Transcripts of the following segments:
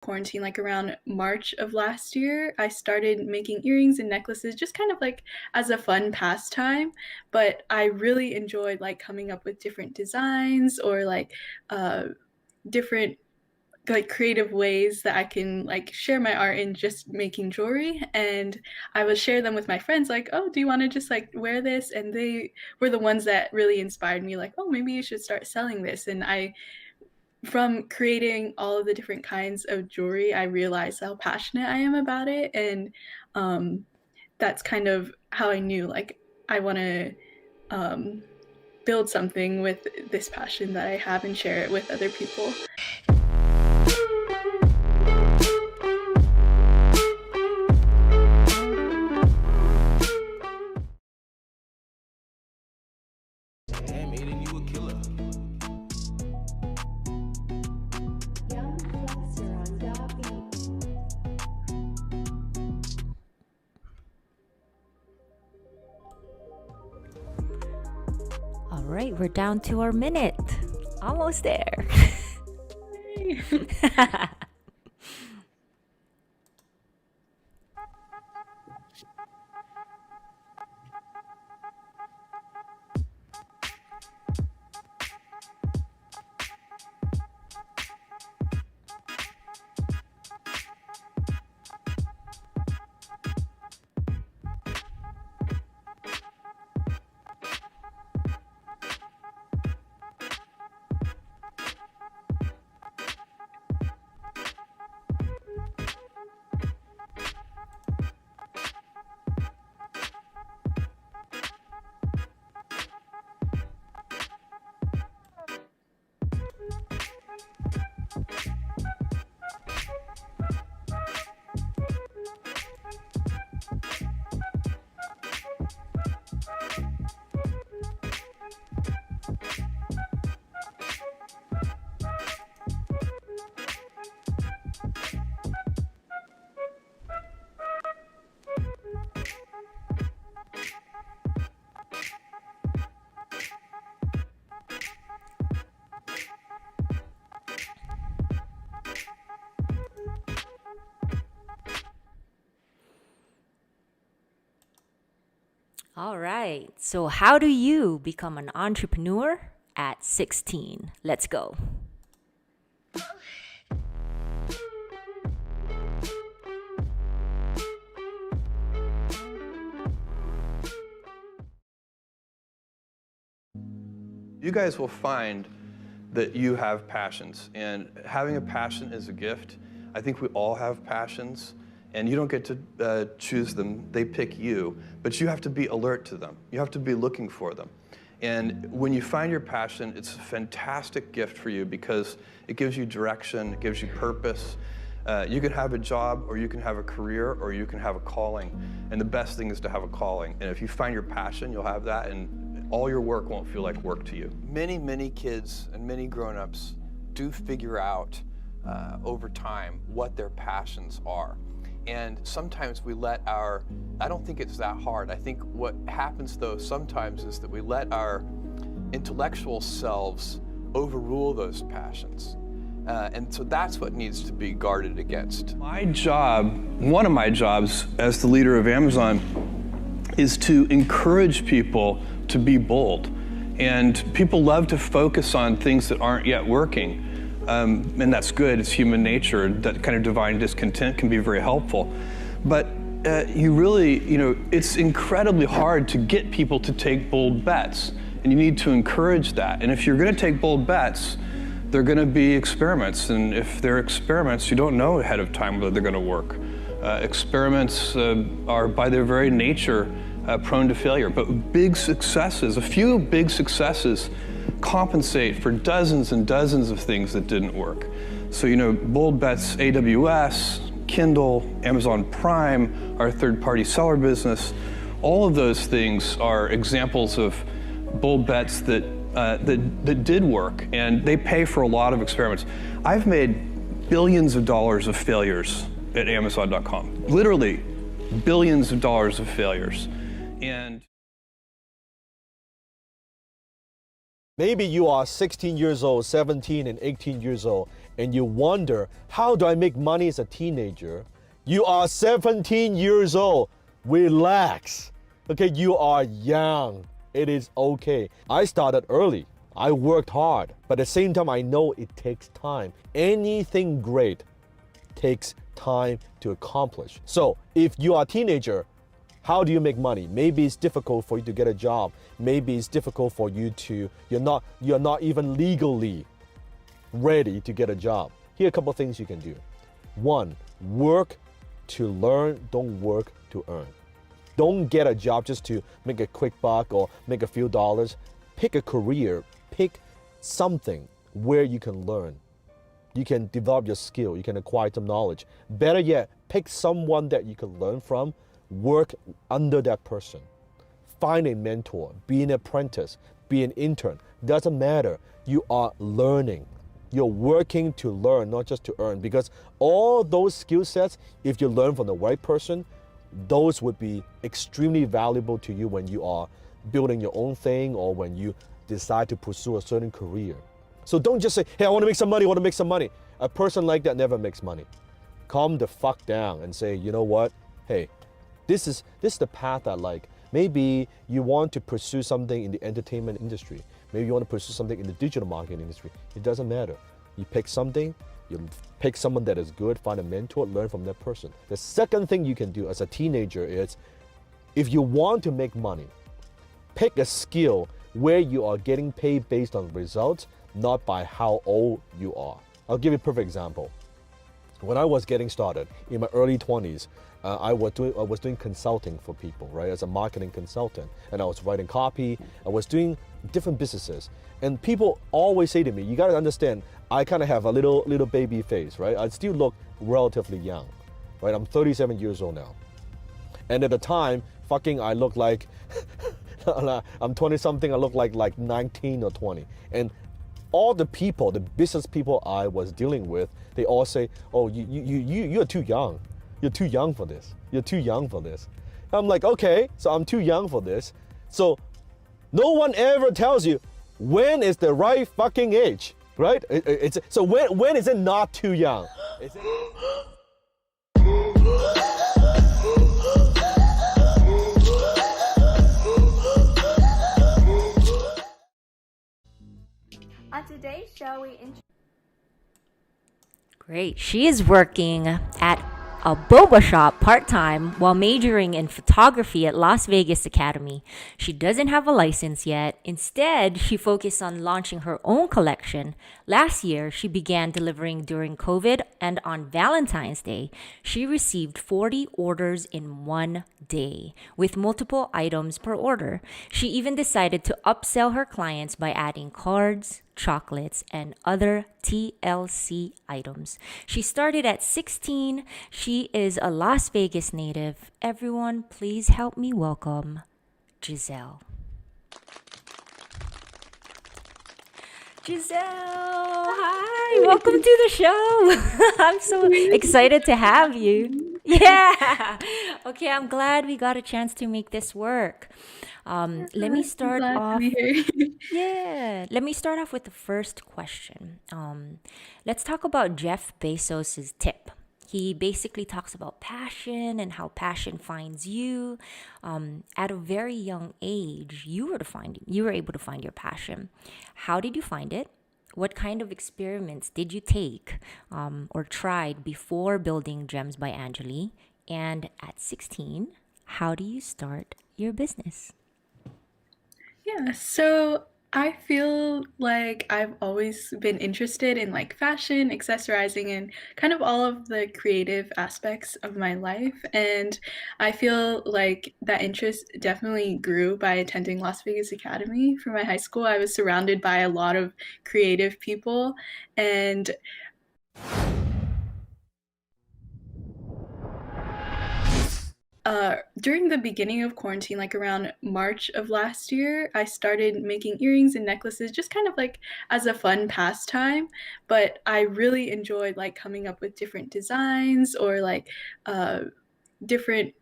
quarantine, like around March of last year, I started making earrings and necklaces just kind of like as a fun pastime. But I really enjoyed like coming up with different designs or like different like creative ways that I can like share my art in just making jewelry. And I would share them with my friends like, oh, do you want to just like wear this? And they were the ones that really inspired me like, oh, maybe you should start selling this. And I from creating all of the different kinds of jewelry, I realized how passionate I am about it. And um, that's kind of how I knew like I want to um, build something with this passion that I have and share it with other people. Damn, Aiden, you a killer. All right, we're down to our minute. Almost there. All right. So, how do you become an entrepreneur at 16? Let's go. You guys will find that you have passions, and having a passion is a gift. I think we all have passions, and you don't get to choose them. They pick you, but you have to be alert to them. You have to be looking for them. And when you find your passion, it's a fantastic gift for you because it gives you direction, it gives you purpose. You can have a job, or you can have a career, or you can have a calling. And the best thing is to have a calling. And if you find your passion, you'll have that, and all your work won't feel like work to you. Many kids and many grown-ups do figure out over time what their passions are. And sometimes we let I don't think it's that hard. I think what happens though sometimes is that we let our intellectual selves overrule those passions. And so that's what needs to be guarded against. My job, one of my jobs as the leader of Amazon, is to encourage people to be bold. And people love to focus on things that aren't yet working. And that's good, it's human nature. That kind of divine discontent can be very helpful. But you really, it's incredibly hard to get people to take bold bets. And you need to encourage that. And if you're gonna take bold bets, they're gonna be experiments. And if they're experiments, you don't know ahead of time whether they're gonna work. Experiments are by their very nature prone to failure, but big successes, a few big successes compensate for dozens and dozens of things that didn't work. So, bold bets, AWS, Kindle, Amazon Prime, our third-party seller business, all of those things are examples of bold bets that did work, and they pay for a lot of experiments. I've made billions of dollars of failures at Amazon.com, literally billions of dollars of failures. And maybe you are 16 years old, 17 and 18 years old, and you wonder, how do I make money as a teenager? You are 17 years old. Relax. Okay, you are young. It is okay. I started early. I worked hard, but at the same time, I know it takes time. Anything great takes time to accomplish. So if you are a teenager, how do you make money? Maybe it's difficult for you to get a job. Maybe it's difficult for you to, you're not even legally ready to get a job. Here are a couple of things you can do. One, work to learn, don't work to earn. Don't get a job just to make a quick buck or make a few dollars. Pick a career, pick something where you can learn. You can develop your skill, you can acquire some knowledge. Better yet, pick someone that you can learn from, work under that person. Find a mentor, be an apprentice, be an intern. Doesn't matter. You are learning. You're working to learn, not just to earn. Because all those skill sets, if you learn from the right person, those would be extremely valuable to you when you are building your own thing or when you decide to pursue a certain career. So don't just say, hey, I want to make some money, I want to make some money. A person like that never makes money. Calm the fuck down and say, you know what? Hey, this is the path I like. Maybe you want to pursue something in the entertainment industry. Maybe you want to pursue something in the digital marketing industry. It doesn't matter. You pick something, you pick someone that is good, find a mentor, learn from that person. The second thing you can do as a teenager is, if you want to make money, pick a skill where you are getting paid based on results, not by how old you are. I'll give you a perfect example. When I was getting started in my early 20s, I was doing consulting for people, right, as a marketing consultant. And I was writing copy, I was doing different businesses. And people always say to me, you gotta understand, I kind of have a little baby face, right? I still look relatively young, right? I'm 37 years old now. And at the time, I look like, I'm 20 something, I look like 19 or 20. And all the people, the business people I was dealing with, they all say, oh, you're too young. You're too young for this. You're too young for this. I'm like, okay, so I'm too young for this. So no one ever tells you when is the right fucking age, right? So when is it not too young? Is it... On today's show, Great. She is working at a boba shop part-time while majoring in photography at Las Vegas Academy. She doesn't have a license yet. Instead, she focused on launching her own collection. Last year, she began delivering during COVID, and on Valentine's Day, she received 40 orders in one day with multiple items per order. She even decided to upsell her clients by adding cards, chocolates, and other TLC items. She started at 16. She is a Las Vegas native. Everyone, please help me welcome Jyzselle. Jyzselle, hi, welcome to the show. I'm so excited to have you. Yeah. Okay, I'm glad we got a chance to make this work. Let me start off. Yeah, let me start off with the first question. Let's talk about Jeff Bezos's tip. He basically talks about passion and how passion finds you. At a very young age, you were able to find your passion. How did you find it? What kind of experiments did you take or tried before building Gems by Angeli? And at 16, how do you start your business? Yeah, so I feel like I've always been interested in like fashion, accessorizing, and kind of all of the creative aspects of my life. And I feel like that interest definitely grew by attending Las Vegas Academy for my high school. I was surrounded by a lot of creative people, and during the beginning of quarantine, like around March of last year, I started making earrings and necklaces just kind of like as a fun pastime. But I really enjoyed like coming up with different designs or like different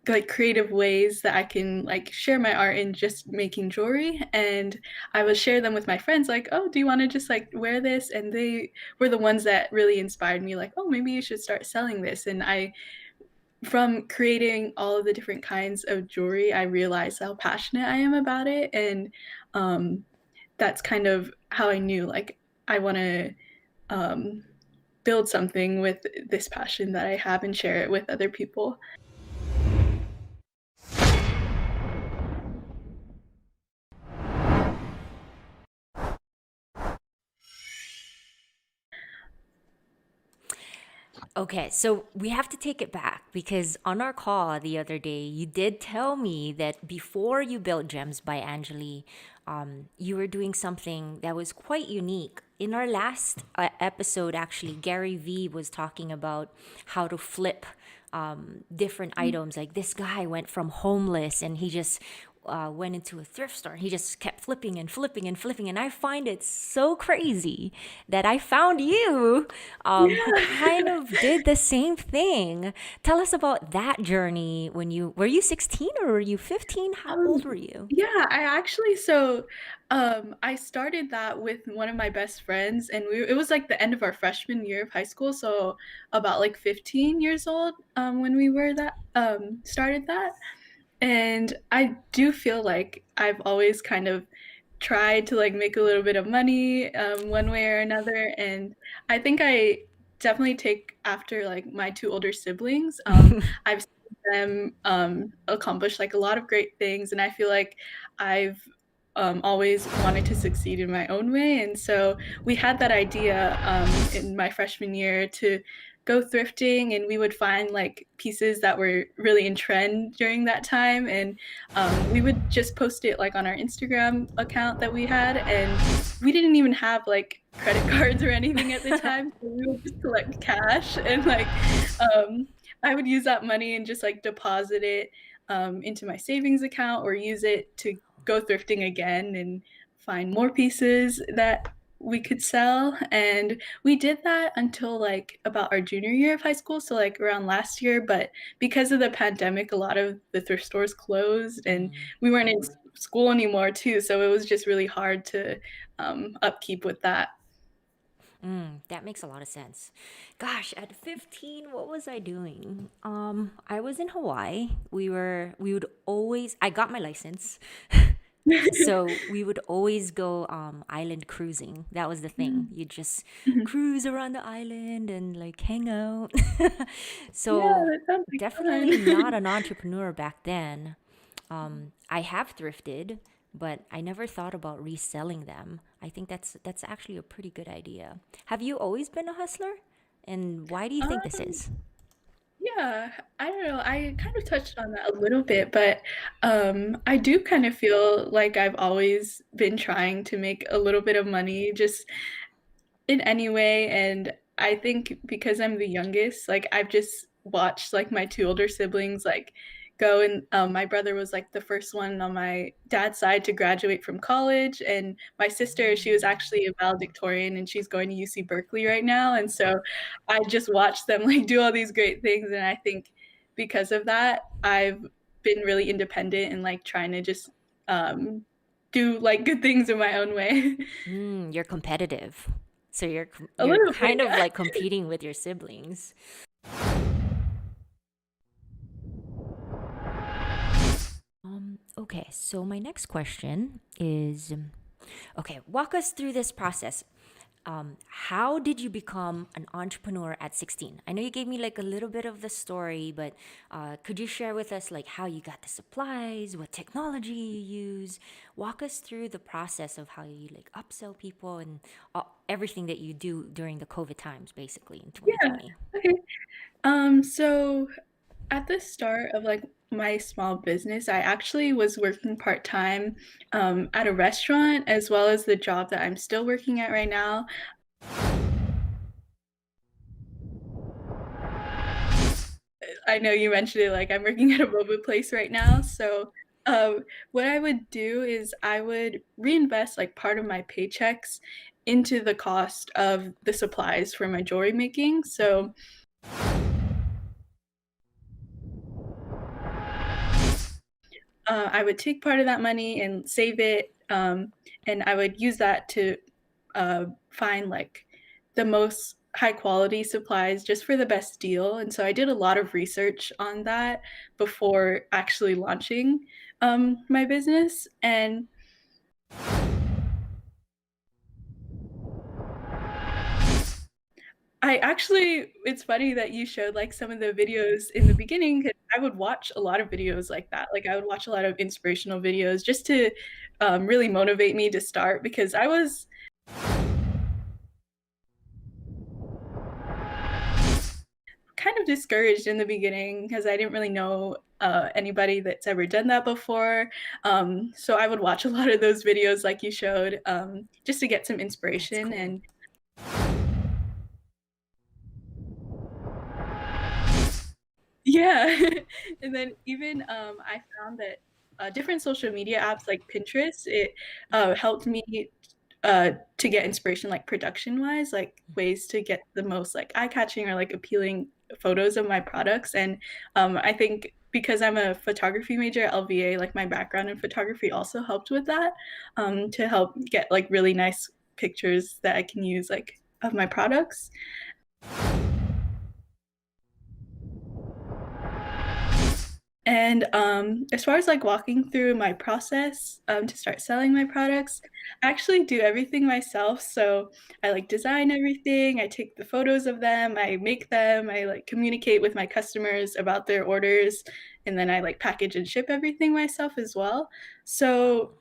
like creative ways that I can like share my art in just making jewelry. And I would share them with my friends, like, oh, do you want to just like wear this? And they were the ones that really inspired me, like, oh, maybe you should start selling this. And I, from creating all of the different kinds of jewelry, I realized how passionate I am about it. And um, that's kind of how I knew like I want to um, build something with this passion that I have and share it with other people. Okay, so we have to take it back because on our call the other day, you did tell me that before you built Gems by Angeli, you were doing something that was quite unique. In our last episode, actually, Gary Vee was talking about how to flip different items. Like this guy went from homeless and he just went into a thrift store. He just kept flipping and flipping and flipping. And I find it so crazy that I found you who Yeah. kind of did the same thing. Tell us about that journey when were you 16 or were you 15? How old were you? Yeah, I actually I started that with one of my best friends, and it was like the end of our freshman year of high school, so about like 15 years old when we were that started that. And I do feel like I've always kind of tried to like make a little bit of money one way or another. And I think I definitely take after like my two older siblings. I've seen them accomplish like a lot of great things, and I feel like I've always wanted to succeed in my own way. And so we had that idea in my freshman year to go thrifting, and we would find like pieces that were really in trend during that time, and we would just post it like on our Instagram account that we had. And we didn't even have like credit cards or anything at the time, so we would just collect cash and like I would use that money and just like deposit it into my savings account or use it to go thrifting again and find more pieces that we could sell. And we did that until like about our junior year of high school, so like around last year. But because of the pandemic, a lot of the thrift stores closed, and we weren't in school anymore too, so it was just really hard to upkeep with that. That makes a lot of sense. Gosh, at 15, what was I doing? I was in Hawaii. We would always, I got my license. So we would always go island cruising. That was the thing. You just cruise around the island and like hang out. Yeah, So that sounds like definitely not fun. an entrepreneur back then. I have thrifted, but I never thought about reselling them. I think that's actually a pretty good idea. Have you always been a hustler? And why do you think this um is? Yeah, I don't know. I kind of touched on that a little bit, but I do kind of feel like I've always been trying to make a little bit of money just in any way. And I think because I'm the youngest, like I've just watched like my two older siblings like go, and my brother was like the first one on my dad's side to graduate from college, and my sister, she was actually a valedictorian and she's going to UC Berkeley right now. And so I just watched them like do all these great things, and I think because of that I've been really independent and like trying to just um do like good things in my own way. You're competitive. So A you're little bit, kind of yeah. like competing with your siblings. Okay, so my next question is okay, walk us through this process. How did you become an entrepreneur at 16? I know you gave me like a little bit of the story, but could you share with us like how you got the supplies, what technology you use? Walk us through the process of how you like upsell people and everything that you do during the COVID times, basically in Yeah. 2020. Okay. So at the start of like my small business, I actually was working part-time at a restaurant, as well as the job that I'm still working at right now. I know you mentioned it, like I'm working at a boba place right now. So what I would do is I would reinvest like part of my paychecks into the cost of the supplies for my jewelry making. So I would take part of that money and save it, and I would use that to find like the most high quality supplies just for the best deal. And so I did a lot of research on that before actually launching my business. And it's funny that you showed like some of the videos in the beginning, 'cause I would watch a lot of videos like that. Like I would watch a lot of inspirational videos just to really motivate me to start, because I was kind of discouraged in the beginning because I didn't really know anybody that's ever done that before. So I would watch a lot of those videos like you showed, just to get some That's inspiration. cool. And yeah. And then even I found that different social media apps like Pinterest, it helped me to get inspiration, like production wise, like ways to get the most like eye catching or like appealing photos of my products. And I think because I'm a photography major at LVA, like my background in photography also helped with that, to help get like really nice pictures that I can use like of my products. And as far as like walking through my process to start selling my products, I actually do everything myself. So I like design everything, I take the photos of them, I make them, I like communicate with my customers about their orders, and then I like package and ship everything myself as well. So